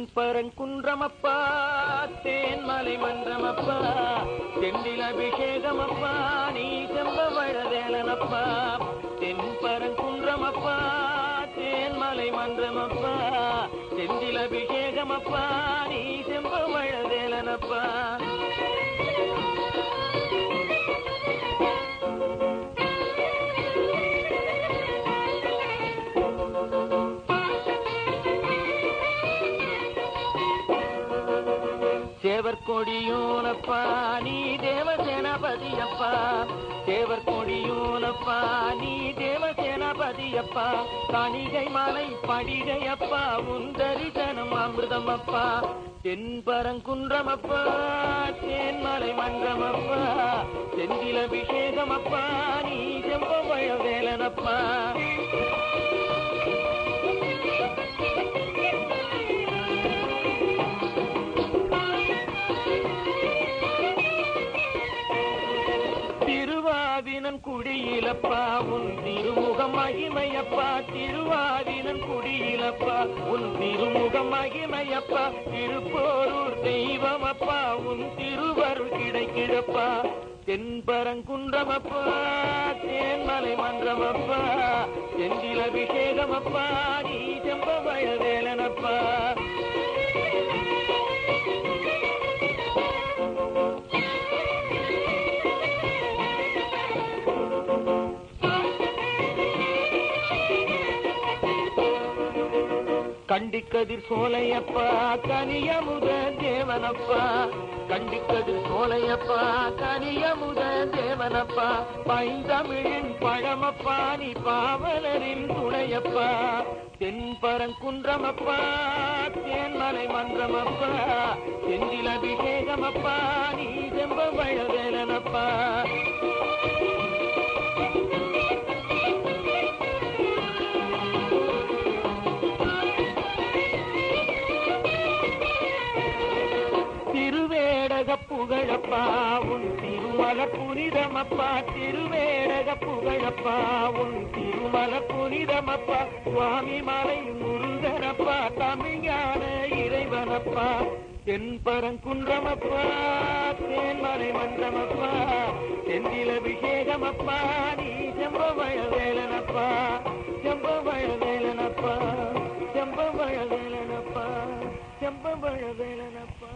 தென்பரங்குன்றமப்பா தேன்மலை மன்றமப்பா தெண்டில் அபிஷேகமப்பா நீ செம்பவழவேலனப்பா தென்பரங்குன்றமப்பா தேன்மலை மன்றமப்பா தெண்டில் அபிஷேகமப்பா நீ செம்பவழவேலனப்பா தேவர் கொடியோனப்பா நீ தேவசேனாபதியப்பா தேவர் கொடியோனப்பா நீ தேவசேனாபதியப்பா கணிகை மலை படிகையப்பா உன் தரிசனம் அமிர்தமப்பா தென்பரங்குன்றமப்பா தேன்மலை மன்றமப்பா தெண்டில் அபிஷேகமப்பா நீ செம்பவழவேலனப்பா திருவாதினன் குடியிலப்பா உன் திருமுகம் மகிமையப்பா திருவாதினன் குடியிலப்பா உன் திருமுகம் மகிமையப்பா திருப்போரூர் தெய்வமப்பா உன் திருவருள் கிடைக்கிடப்பா தென்பரங்குன்றமப்பா தேன்மலை மன்றமப்பா தெண்டில் அபிஷேகமப்பா நீ செம்பவழவேலனப்பா கண்டிக்கதிர் சோலையப்பா கனியமுத தேவனப்பா கண்டிக்கதிர் சோலையப்பா கனியமுத தேவனப்பா பைந்தமிழின் பழமப்பா நீ பாவலரின் துணையப்பா தென்பரங்குன்றமப்பா தேன்மலை மன்றமப்பா தெண்டில் அபிஷேகமப்பா நீ செம்பவழவேலனப்பா புகழப்பா உன் திருமல புனிதமப்பா திருவேடக புகழப்பா உன் திருமல புனிதமப்பா சுவாமி மலை முருகனப்பா தமிழான இறைவனப்பா தென்பரங்குன்றமப்பா தேன்மலை மன்றமப்பா தெண்டில் அபிஷேகமப்பா நீ செம்பவழவேலனப்பா செம்பவழவேலனப்பா செம்பவழவேலனப்பா செம்பவழவேலனப்பா